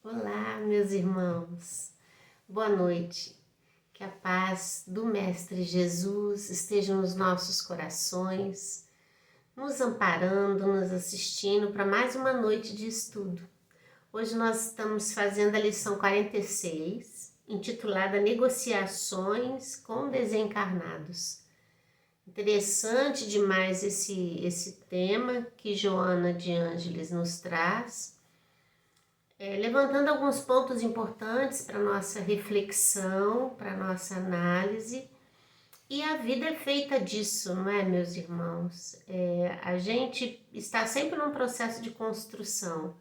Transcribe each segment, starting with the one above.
Olá, meus irmãos. Boa noite. Que a paz do Mestre Jesus esteja nos nossos corações, nos amparando, nos assistindo para mais uma noite de estudo. Hoje nós estamos fazendo a lição 46, intitulada Negociações com Desencarnados. Interessante demais esse tema que Joana de Ângeles nos traz. Levantando alguns pontos importantes para nossa reflexão, para nossa análise. E a vida é feita disso, não é, meus irmãos? A gente está sempre num processo de construção,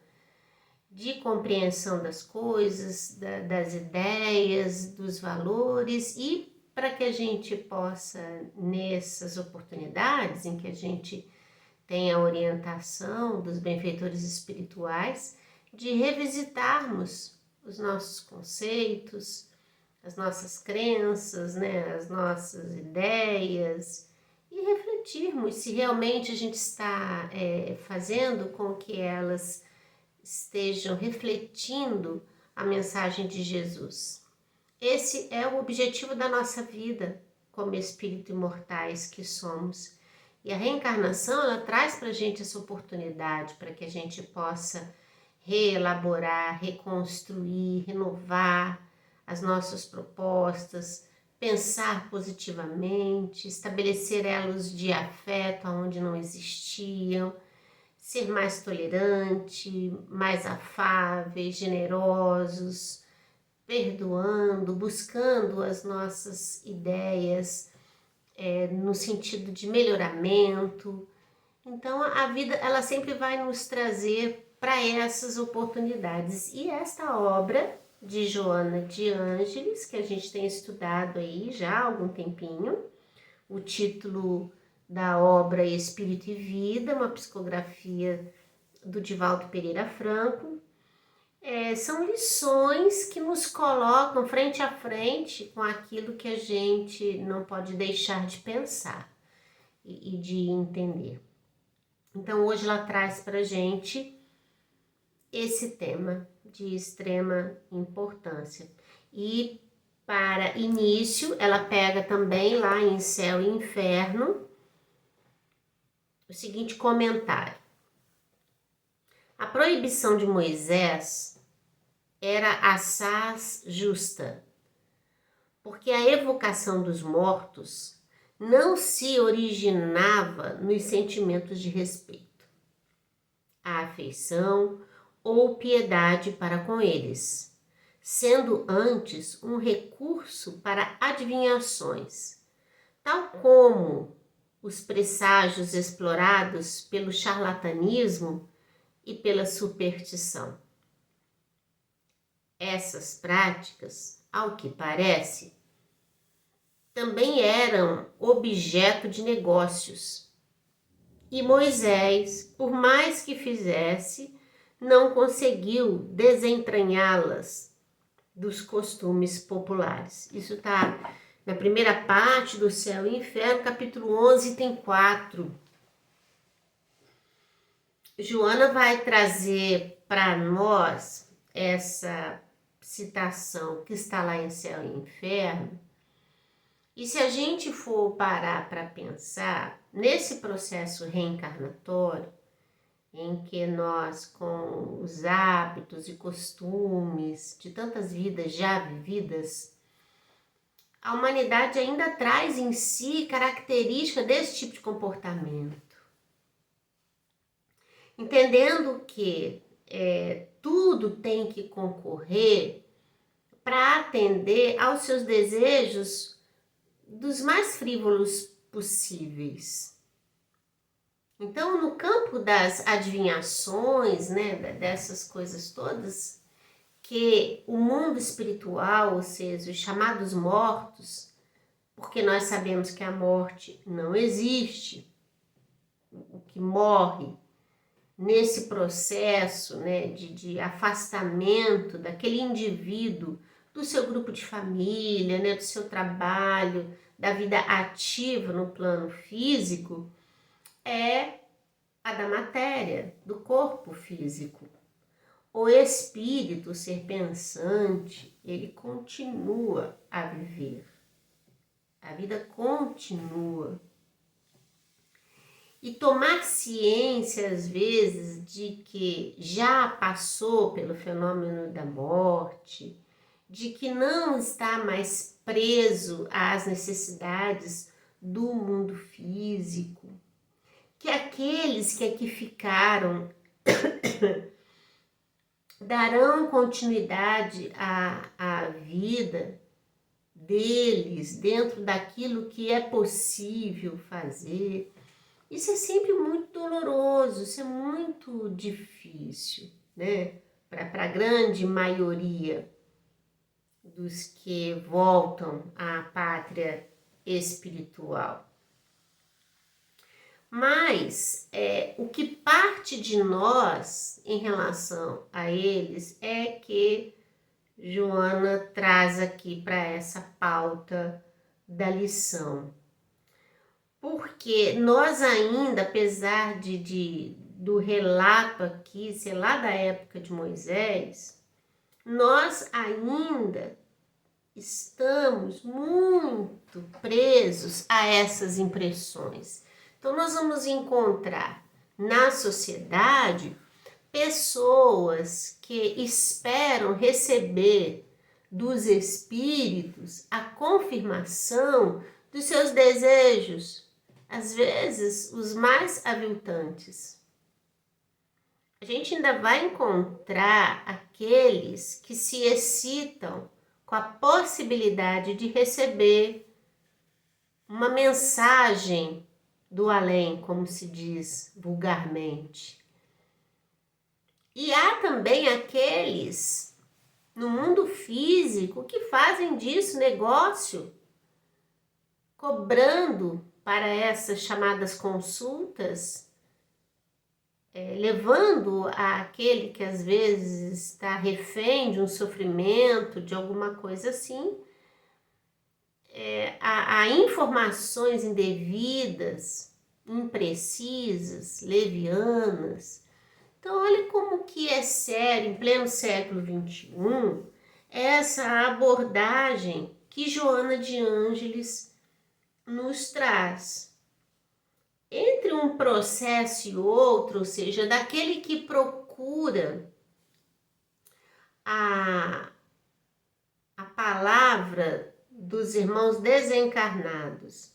de compreensão das coisas, das ideias, dos valores, e para que a gente possa, nessas oportunidades em que a gente tem a orientação dos benfeitores espirituais, de revisitarmos os nossos conceitos, as nossas crenças, né, as nossas ideias, e refletirmos se realmente a gente está fazendo com que elas estejam refletindo a mensagem de Jesus. Esse é o objetivo da nossa vida como espíritos imortais que somos. E a reencarnação, ela traz para a gente essa oportunidade para que a gente possa reelaborar, reconstruir, renovar as nossas propostas, pensar positivamente, estabelecer elos de afeto onde não existiam, ser mais tolerante, mais afáveis, generosos, perdoando, buscando as nossas ideias no sentido de melhoramento. Então a vida ela sempre vai nos trazer para essas oportunidades. E esta obra de Joana de Ângeles, que a gente tem estudado aí já há algum tempinho, o título da obra é Espírito e Vida, uma psicografia do Divaldo Pereira Franco. São lições que nos colocam frente a frente com aquilo que a gente não pode deixar de pensar e de entender. Então hoje ela traz para a gente esse tema de extrema importância. E para início, ela pega também lá em Céu e Inferno o seguinte comentário: a proibição de Moisés era assaz justa, porque a evocação dos mortos não se originava nos sentimentos de respeito, a afeição ou piedade para com eles, sendo antes um recurso para adivinhações, tal como os presságios explorados pelo charlatanismo e pela superstição. Essas práticas, ao que parece, também eram objeto de negócios, e Moisés, por mais que fizesse, não conseguiu desentranhá-las dos costumes populares. Isso está na primeira parte do Céu e Inferno, capítulo 11, item 4. Joana vai trazer para nós essa citação que está lá em Céu e Inferno. E se a gente for parar para pensar nesse processo reencarnatório, em que nós, com os hábitos e costumes de tantas vidas já vividas, a humanidade ainda traz em si característica desse tipo de comportamento. Entendendo que tudo tem que concorrer para atender aos seus desejos dos mais frívolos possíveis. Então, no campo das adivinhações, né, dessas coisas todas, que o mundo espiritual, ou seja, os chamados mortos, porque nós sabemos que a morte não existe, o que morre nesse processo, né, de afastamento daquele indivíduo do seu grupo de família, né, do seu trabalho, da vida ativa no plano físico, é a da matéria, do corpo físico. o espírito, o ser pensante, ele continua a viver. A vida continua. E tomar ciência, às vezes, de que já passou pelo fenômeno da morte, de que não está mais preso às necessidades do mundo físico, que aqueles que aqui ficaram darão continuidade à vida deles dentro daquilo que é possível fazer. Isso é sempre muito doloroso, isso é muito difícil, né? Para a grande maioria dos que voltam à pátria espiritual. Mas o que parte de nós em relação a eles é que Joana traz aqui para essa pauta da lição. Porque nós ainda, apesar do relato aqui ser lá da época de Moisés, nós ainda estamos muito presos a essas impressões. Então, nós vamos encontrar na sociedade pessoas que esperam receber dos espíritos a confirmação dos seus desejos, às vezes os mais aviltantes. A gente ainda vai encontrar aqueles que se excitam com a possibilidade de receber uma mensagem do além, como se diz vulgarmente. E há também aqueles no mundo físico que fazem disso negócio, cobrando para essas chamadas consultas, levando aquele que às vezes está refém de um sofrimento, de alguma coisa assim, a informações indevidas, imprecisas, levianas. Então, olha como que é sério, em pleno século XXI, essa abordagem que Joana de Ângeles nos traz. Entre um processo e outro, ou seja, daquele que procura a palavra dos irmãos desencarnados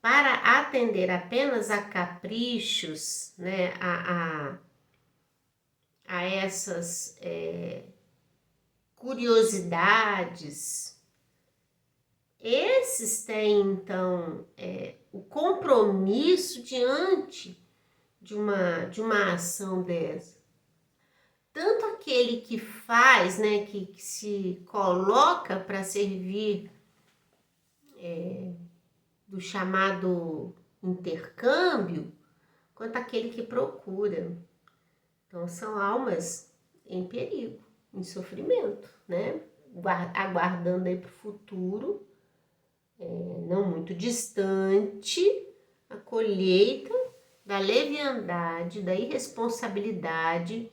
para atender apenas a caprichos, né, a essas curiosidades, esses têm então o compromisso diante de uma ação dessa. Tanto aquele que faz, né, que se coloca para servir do chamado intercâmbio, quanto aquele que procura. Então, são almas em perigo, em sofrimento, né? Aguardando aí para o futuro, não muito distante, a colheita da leviandade, da irresponsabilidade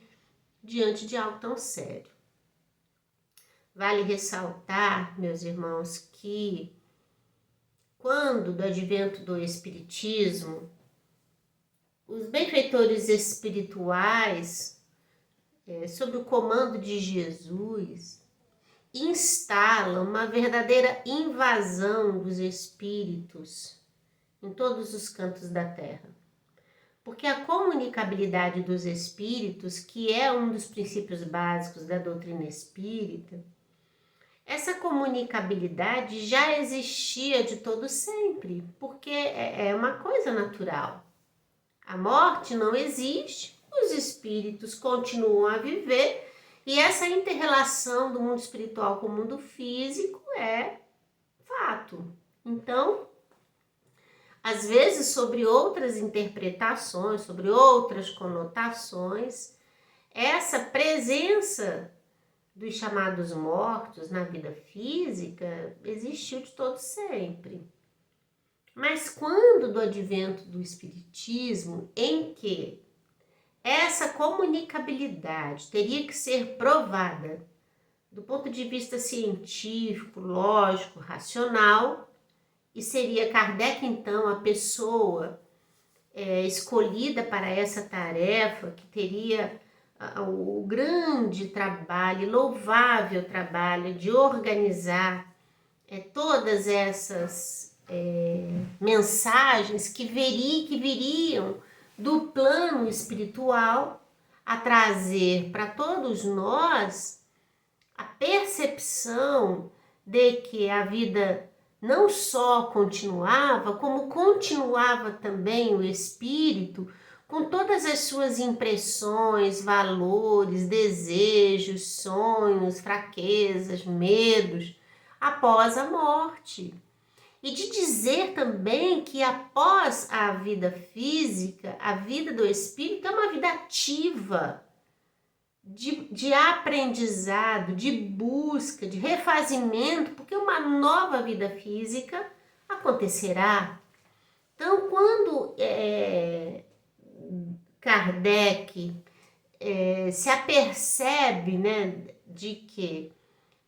diante de algo tão sério. Vale ressaltar, meus irmãos, que quando do advento do Espiritismo, os benfeitores espirituais, sob o comando de Jesus, instalam uma verdadeira invasão dos espíritos em todos os cantos da terra. Porque a comunicabilidade dos espíritos, que é um dos princípios básicos da doutrina espírita, essa comunicabilidade já existia de todo sempre, porque é uma coisa natural. A morte não existe, os espíritos continuam a viver e essa inter-relação do mundo espiritual com o mundo físico é fato. Então, às vezes, sobre outras interpretações, sobre outras conotações, essa presença dos chamados mortos na vida física existiu de todo sempre. Mas quando do advento do Espiritismo, em que essa comunicabilidade teria que ser provada do ponto de vista científico, lógico, racional, e seria Kardec, então, a pessoa escolhida para essa tarefa, que teria o grande trabalho, louvável trabalho de organizar todas essas mensagens que viriam do plano espiritual a trazer para todos nós a percepção de que a vida não só continuava, como continuava também o espírito com todas as suas impressões, valores, desejos, sonhos, fraquezas, medos, após a morte. E de dizer também que após a vida física, a vida do espírito é uma vida ativa, de aprendizado, de busca, de refazimento, porque uma nova vida física acontecerá. Então, quando Kardec se apercebe, né, de que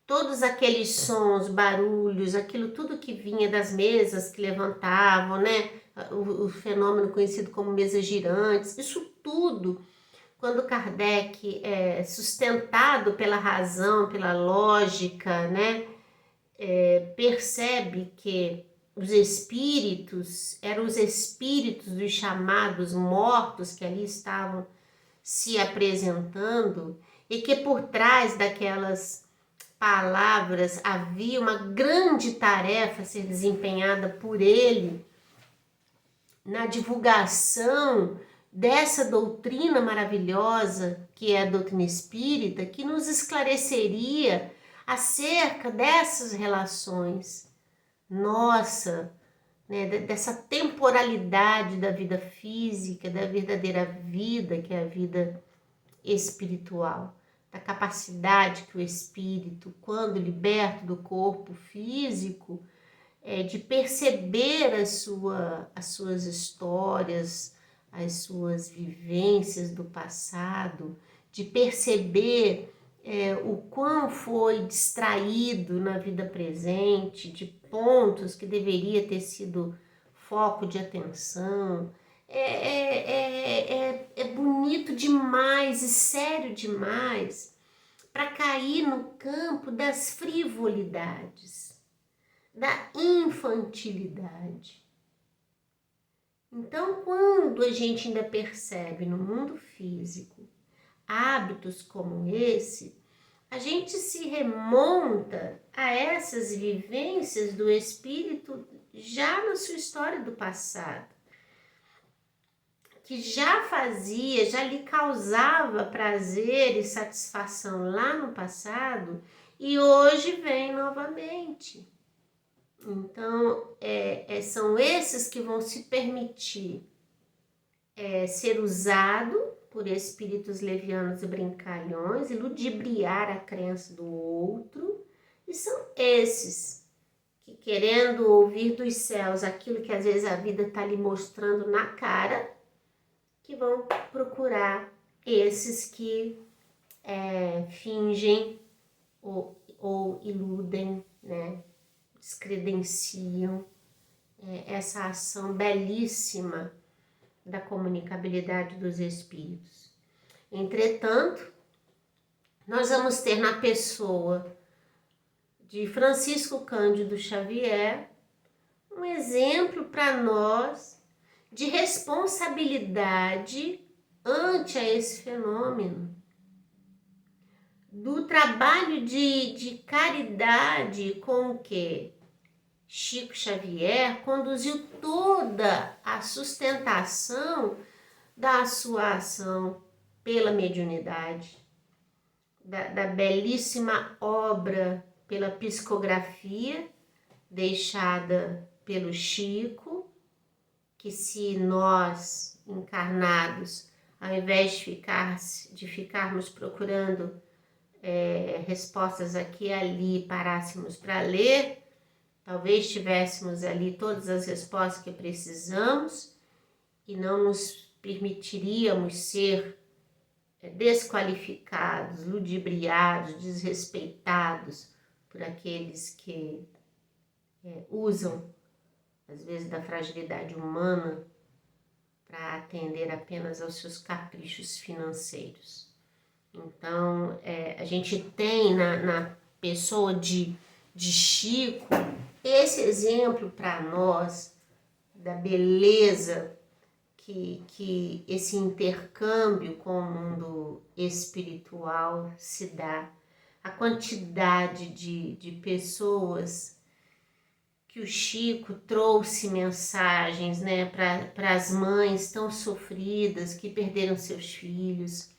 todos aqueles sons, barulhos, aquilo tudo que vinha das mesas que levantavam, né, o fenômeno conhecido como mesas girantes, isso tudo, quando Kardec, sustentado pela razão, pela lógica, né, percebe que os espíritos eram os espíritos dos chamados mortos que ali estavam se apresentando e que por trás daquelas palavras havia uma grande tarefa a ser desempenhada por ele na divulgação dessa doutrina maravilhosa que é a doutrina espírita, que nos esclareceria acerca dessas relações nossa, né, dessa temporalidade da vida física, da verdadeira vida, que é a vida espiritual, da capacidade que o espírito, quando liberto do corpo físico, de perceber as suas histórias, as suas vivências do passado, de perceber o quão foi distraído na vida presente, de pontos que deveria ter sido foco de atenção. É bonito demais e sério demais para cair no campo das frivolidades, da infantilidade. Então, quando a gente ainda percebe no mundo físico hábitos como esse, a gente se remonta a essas vivências do espírito já na sua história do passado, que já fazia, já lhe causava prazer e satisfação lá no passado e hoje vem novamente. Então, são esses que vão se permitir ser usado por espíritos levianos e brincalhões e ludibriar a crença do outro, e são esses que, querendo ouvir dos céus aquilo que às vezes a vida está lhe mostrando na cara, que vão procurar esses que fingem ou iludem, né? Descredenciam essa ação belíssima da comunicabilidade dos espíritos. Entretanto, nós vamos ter na pessoa de Francisco Cândido Xavier um exemplo para nós de responsabilidade ante a esse fenômeno, do trabalho de caridade com que Chico Xavier conduziu toda a sustentação da sua ação pela mediunidade, da belíssima obra pela psicografia deixada pelo Chico, que se nós encarnados, ao invés de ficarmos procurando respostas aqui e ali, parássemos para ler, talvez tivéssemos ali todas as respostas que precisamos e não nos permitiríamos ser desqualificados, ludibriados, desrespeitados por aqueles que usam, às vezes, da fragilidade humana para atender apenas aos seus caprichos financeiros. Então, a gente tem na pessoa de Chico esse exemplo para nós da beleza que esse intercâmbio com o mundo espiritual se dá. A quantidade de pessoas que o Chico trouxe mensagens, né, para as mães tão sofridas que perderam seus filhos,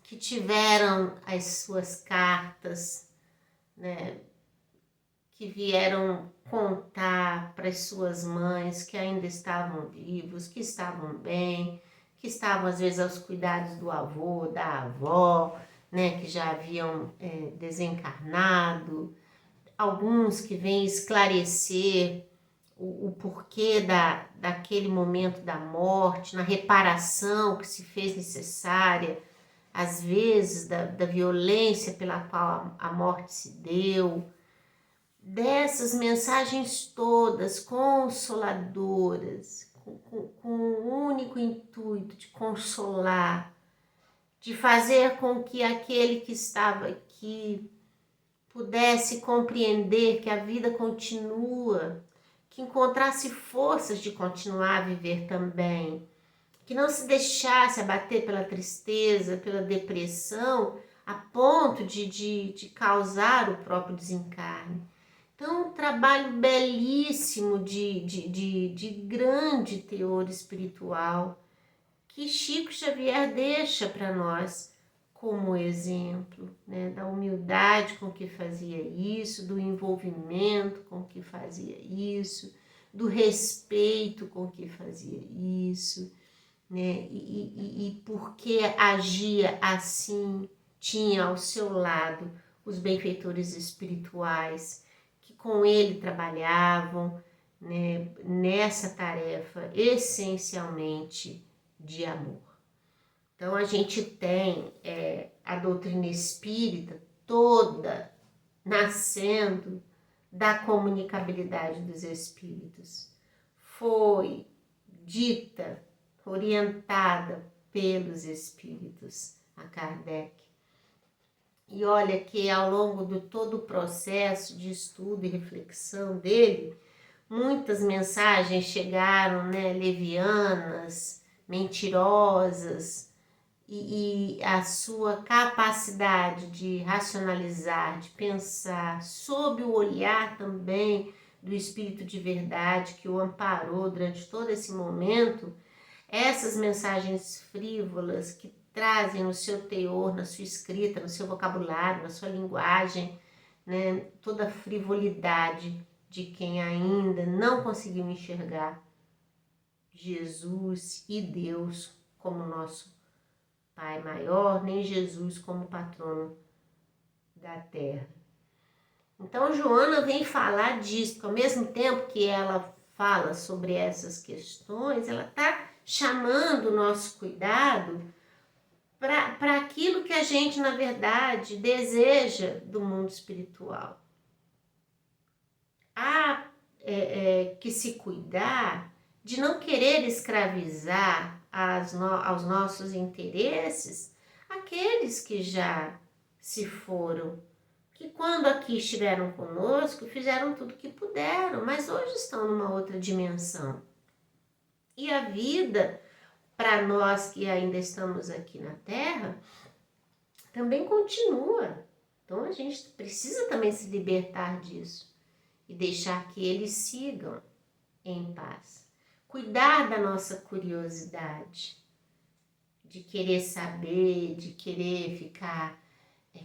que tiveram as suas cartas, né, que vieram contar para as suas mães que ainda estavam vivos, que estavam bem, que estavam às vezes aos cuidados do avô, da avó, né, que já haviam desencarnado. Alguns que vêm esclarecer o porquê daquele momento da morte, na reparação que se fez necessária, às vezes da violência pela qual a morte se deu. Dessas mensagens todas consoladoras, com o único intuito de consolar, de fazer com que aquele que estava aqui pudesse compreender que a vida continua, que encontrasse forças de continuar a viver também, que não se deixasse abater pela tristeza, pela depressão, a ponto de causar o próprio desencarne. Então, um trabalho belíssimo de grande teor espiritual que Chico Xavier deixa para nós como exemplo, né, da humildade com que fazia isso, do envolvimento com que fazia isso, do respeito com que fazia isso, né, e porque agia assim, tinha ao seu lado os benfeitores espirituais que com ele trabalhavam, né, nessa tarefa essencialmente de amor. Então a gente tem a doutrina espírita toda nascendo da comunicabilidade dos espíritos. Foi dita, orientada pelos espíritos a Kardec. E olha que ao longo de todo o processo de estudo e reflexão dele, muitas mensagens chegaram, né, levianas, mentirosas, e a sua capacidade de racionalizar, de pensar, sob o olhar também do Espírito de verdade que o amparou durante todo esse momento, essas mensagens frívolas que trazem no seu teor, na sua escrita, no seu vocabulário, na sua linguagem, né, toda a frivolidade de quem ainda não conseguiu enxergar Jesus e Deus como nosso Pai maior, nem Jesus como patrono da terra. Então Joana vem falar disso, porque ao mesmo tempo que ela fala sobre essas questões, ela está chamando o nosso cuidado para aquilo que a gente, na verdade, deseja do mundo espiritual. Há que se cuidar de não querer escravizar aos nossos interesses aqueles que já se foram, que quando aqui estiveram conosco fizeram tudo o que puderam, mas hoje estão numa outra dimensão. E a vida, para nós que ainda estamos aqui na Terra, também continua. Então a gente precisa também se libertar disso e deixar que eles sigam em paz. Cuidar da nossa curiosidade, de querer saber, de querer ficar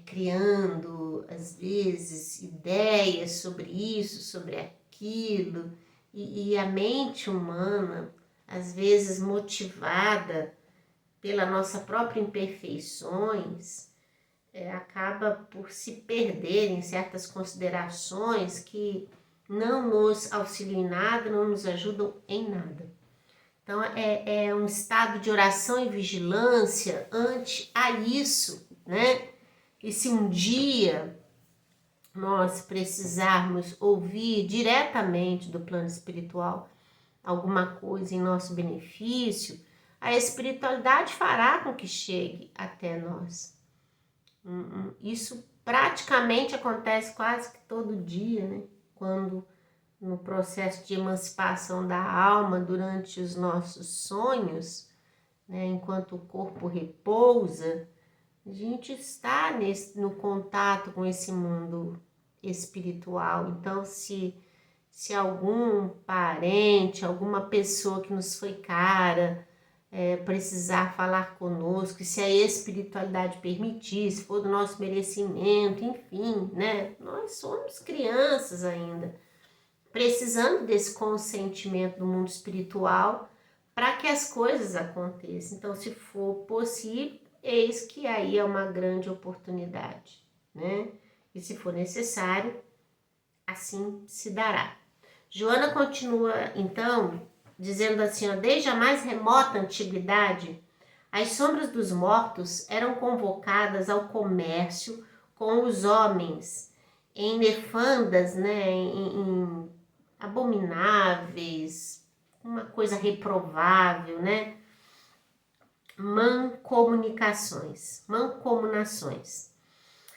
criando, às vezes, ideias sobre isso, sobre aquilo, e a mente humana, às vezes motivada pela nossa própria imperfeições, acaba por se perder em certas considerações que não nos auxiliam em nada, não nos ajudam em nada. Então, é um estado de oração e vigilância ante a isso, né? E se um dia nós precisarmos ouvir diretamente do plano espiritual alguma coisa em nosso benefício, a espiritualidade fará com que chegue até nós. Isso praticamente acontece quase que todo dia, né? Quando no processo de emancipação da alma, durante os nossos sonhos, né? Enquanto o corpo repousa, a gente está no contato com esse mundo espiritual. Então, se algum parente, alguma pessoa que nos foi cara, precisar falar conosco, se a espiritualidade permitir, se for do nosso merecimento, enfim, né? Nós somos crianças ainda, precisando desse consentimento do mundo espiritual para que as coisas aconteçam. Então, se for possível, eis que aí é uma grande oportunidade, né? E se for necessário, assim se dará. Joana continua, então, dizendo assim, ó, desde a mais remota antiguidade, as sombras dos mortos eram convocadas ao comércio com os homens em nefandas, né, em abomináveis, uma coisa reprovável, né, mancomunações,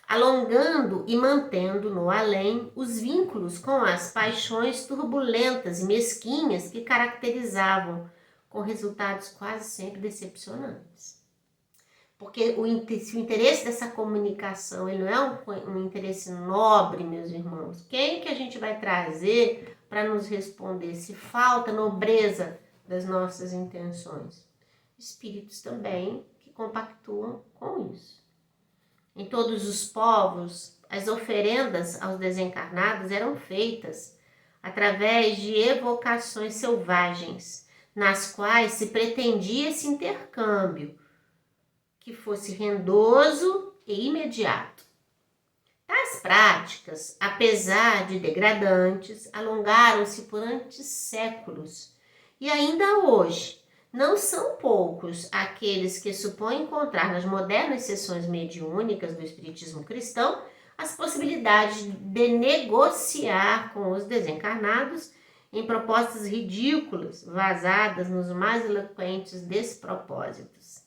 alongando e mantendo no além os vínculos com as paixões turbulentas e mesquinhas que caracterizavam, com resultados quase sempre decepcionantes. Porque se o interesse dessa comunicação ele não é um interesse nobre, meus irmãos, quem que a gente vai trazer para nos responder se falta nobreza das nossas intenções? Espíritos também que compactuam com isso. Em todos os povos, as oferendas aos desencarnados eram feitas através de evocações selvagens, nas quais se pretendia esse intercâmbio, que fosse rendoso e imediato. Tais práticas, apesar de degradantes, alongaram-se durante séculos e ainda hoje não são poucos aqueles que supõem encontrar nas modernas sessões mediúnicas do espiritismo cristão as possibilidades de negociar com os desencarnados em propostas ridículas, vazadas nos mais eloquentes despropósitos.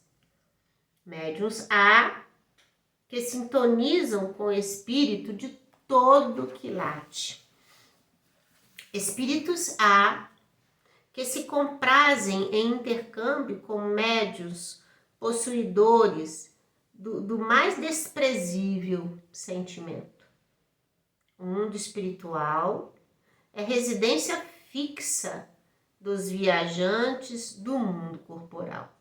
Médiuns há que sintonizam com o espírito de todo quilate. Espíritos há que se comprazem em intercâmbio com médiuns possuidores do mais desprezível sentimento. O mundo espiritual é residência fixa dos viajantes do mundo corporal.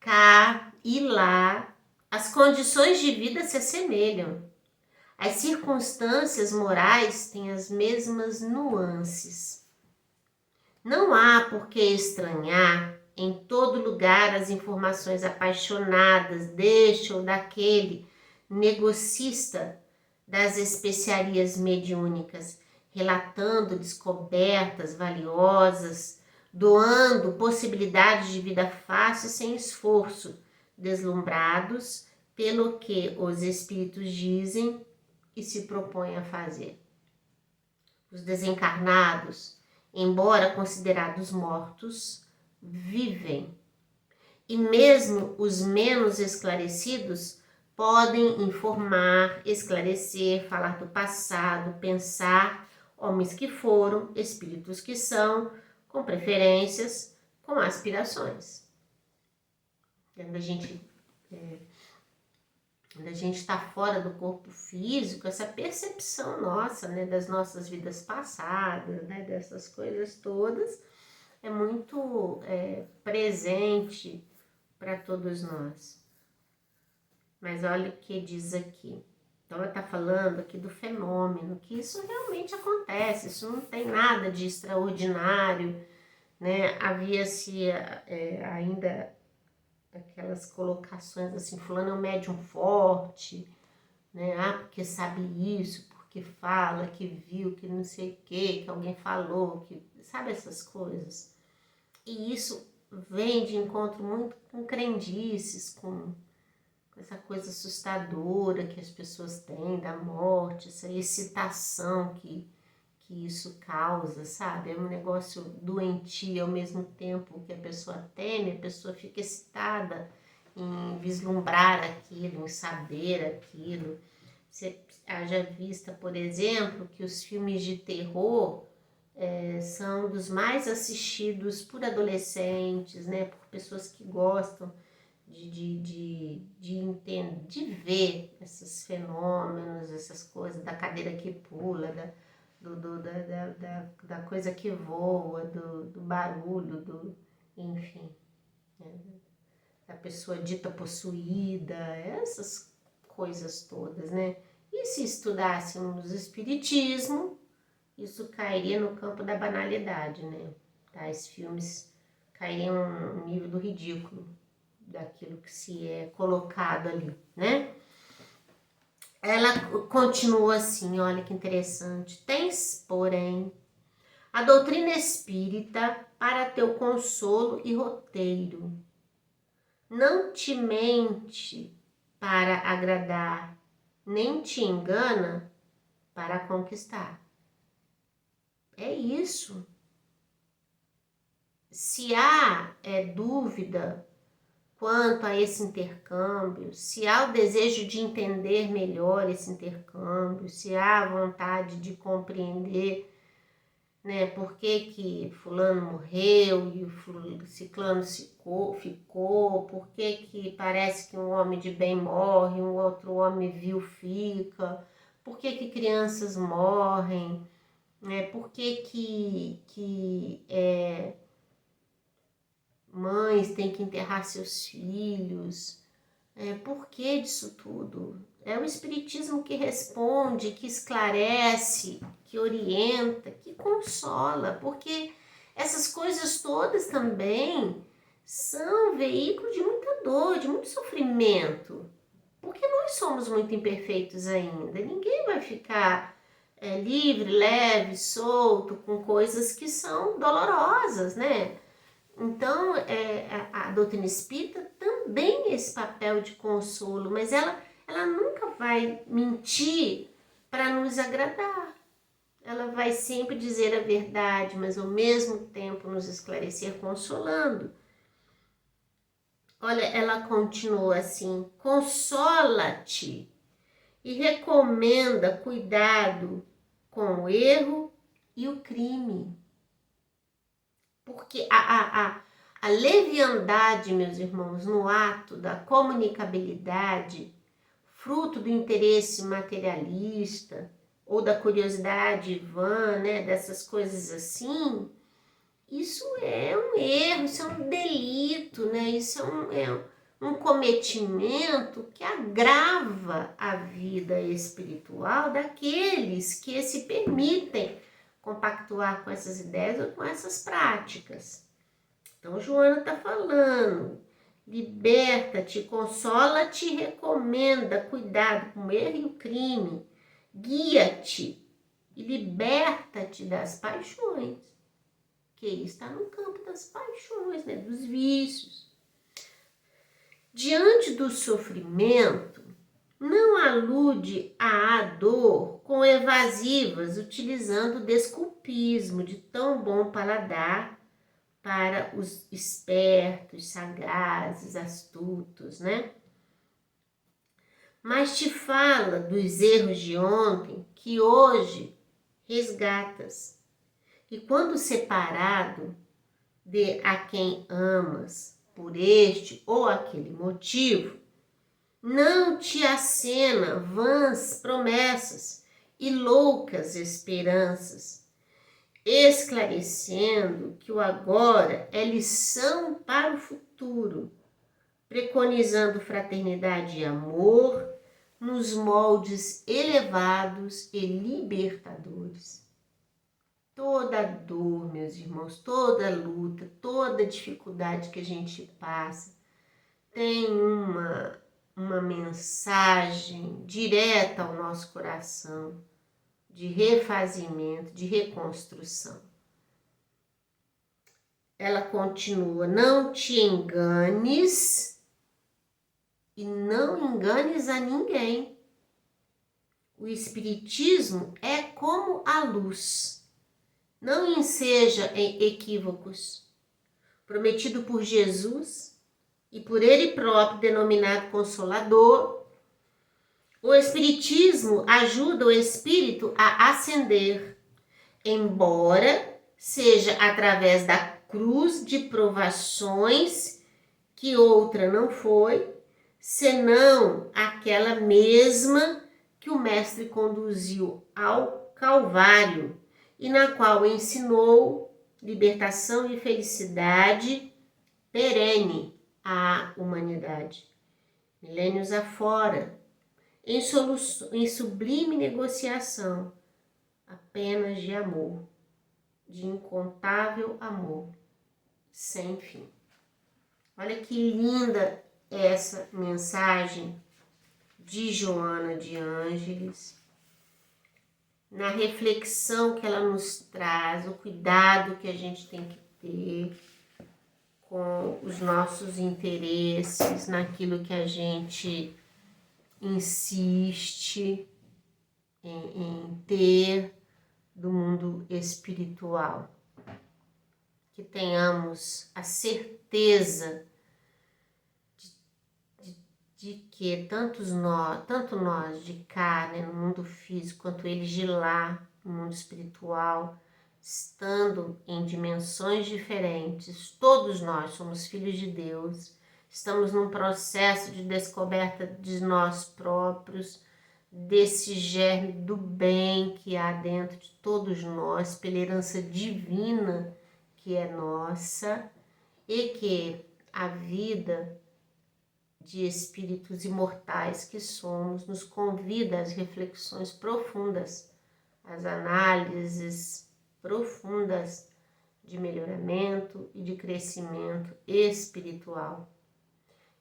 Cá e lá, as condições de vida se assemelham. As circunstâncias morais têm as mesmas nuances. Não há por que estranhar em todo lugar as informações apaixonadas deste ou daquele negocista das especiarias mediúnicas, relatando descobertas valiosas, doando possibilidades de vida fácil sem esforço, deslumbrados pelo que os espíritos dizem e se propõem a fazer. Os desencarnados, embora considerados mortos, vivem. E mesmo os menos esclarecidos podem informar, esclarecer, falar do passado, pensar, homens que foram, espíritos que são, com preferências, com aspirações. Quando a gente está fora do corpo físico, essa percepção nossa, né, das nossas vidas passadas, né, dessas coisas todas, é muito presente para todos nós. Mas olha o que diz aqui. Então ela está falando aqui do fenômeno, que isso realmente acontece, isso não tem nada de extraordinário, né? Havia-se ainda aquelas colocações assim, fulano é um médium forte, né? Ah, porque sabe isso, que fala, que viu, que não sei o que alguém falou, que sabe essas coisas. E isso vem de encontro muito com crendices, com essa coisa assustadora que as pessoas têm da morte, essa excitação que isso causa, sabe? É um negócio doentio, ao mesmo tempo que a pessoa teme, a pessoa fica excitada em vislumbrar aquilo, em saber aquilo. Você haja vista, por exemplo, que os filmes de terror são dos mais assistidos por adolescentes, né? Por pessoas que gostam de ver esses fenômenos, essas coisas, da cadeira que pula, da coisa que voa, do barulho, enfim, né? Da pessoa dita possuída, essas coisas todas, né? E se estudássemos o espiritismo, isso cairia no campo da banalidade, né? Tais filmes cairiam no nível do ridículo, daquilo que se é colocado ali, né? Ela continua assim, olha que interessante. Tens, porém, a doutrina espírita para teu consolo e roteiro. Não te mente para agradar, nem te engana para conquistar. É isso. Se há dúvida quanto a esse intercâmbio, se há o desejo de entender melhor esse intercâmbio, se há a vontade de compreender, né, por que fulano morreu e o ciclano ficou, por que parece que um homem de bem morre, um outro homem vil fica, por que crianças morrem, né, por que mães têm que enterrar seus filhos. Por que disso tudo? É o Espiritismo que responde, que esclarece, que orienta, que consola, porque essas coisas todas também são veículo de muita dor, de muito sofrimento, porque nós somos muito imperfeitos ainda. Ninguém vai ficar livre, leve, solto, com coisas que são dolorosas, né? Então, a doutrina espírita também tem esse papel de consolo, mas ela nunca vai mentir para nos agradar. Ela vai sempre dizer a verdade, mas ao mesmo tempo nos esclarecer consolando. Olha, ela continua assim: consola-te e recomenda cuidado com o erro e o crime. Porque a leviandade, meus irmãos, no ato da comunicabilidade, fruto do interesse materialista ou da curiosidade vã, né, dessas coisas assim, isso é um erro, isso é um delito, né? Isso é um cometimento que agrava a vida espiritual daqueles que se permitem compactuar com essas ideias ou com essas práticas. Então, Joana está falando, liberta-te, consola-te, recomenda cuidado com o erro e o crime, guia-te e liberta-te das paixões, que está no campo das paixões, né, dos vícios. Diante do sofrimento, não alude à dor com evasivas, utilizando o desculpismo de tão bom paladar para os espertos, sagazes, astutos, né? Mas te fala dos erros de ontem que hoje resgatas. E quando separado de a quem amas por este ou aquele motivo, não te acena vãs promessas e loucas esperanças, esclarecendo que o agora é lição para o futuro, preconizando fraternidade e amor nos moldes elevados e libertadores. Toda dor, meus irmãos, toda luta, toda dificuldade que a gente passa tem uma mensagem direta ao nosso coração, de refazimento, de reconstrução. Ela continua: não te enganes e não enganes a ninguém. O Espiritismo é como a luz. Não enseja em equívocos. Prometido por Jesus e por ele próprio denominado Consolador, o Espiritismo ajuda o espírito a ascender, embora seja através da cruz de provações que outra não foi, senão aquela mesma que o Mestre conduziu ao Calvário e na qual ensinou libertação e felicidade perene à humanidade. Milênios afora, em sublime negociação, apenas de amor, de incontável amor, sem fim. Olha que linda essa mensagem de Joana de Ângeles, na reflexão que ela nos traz, o cuidado que a gente tem que ter com os nossos interesses, naquilo que a gente insiste em ter do mundo espiritual. Que tenhamos a certeza de que tanto nós de cá, né, no mundo físico, quanto eles de lá, no mundo espiritual, estando em dimensões diferentes, todos nós somos filhos de Deus, estamos num processo de descoberta de nós próprios, desse germe do bem que há dentro de todos nós, pela herança divina que é nossa, e que a vida de espíritos imortais que somos nos convida às reflexões profundas, às análises profundas de melhoramento e de crescimento espiritual.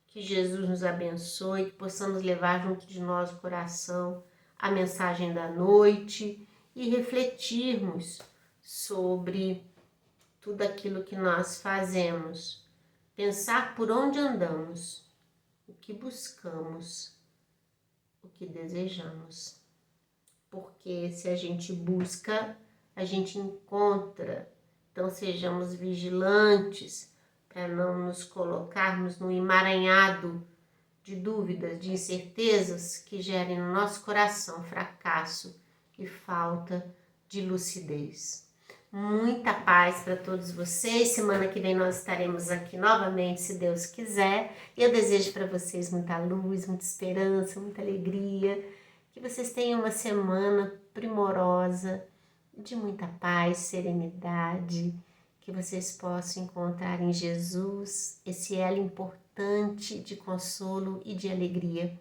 Que Jesus nos abençoe, que possamos levar junto de nós o coração a mensagem da noite e refletirmos sobre tudo aquilo que nós fazemos. Pensar por onde andamos, o que buscamos, o que desejamos. Porque se a gente busca, a gente encontra. Então sejamos vigilantes para não nos colocarmos no emaranhado de dúvidas, de incertezas que gerem no nosso coração fracasso e falta de lucidez. Muita paz para todos vocês. Semana que vem nós estaremos aqui novamente, se Deus quiser. Eu desejo para vocês muita luz, muita esperança, muita alegria. Que vocês tenham uma semana primorosa, de muita paz, serenidade. Que vocês possam encontrar em Jesus esse elo importante de consolo e de alegria.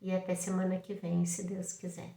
E até semana que vem, se Deus quiser.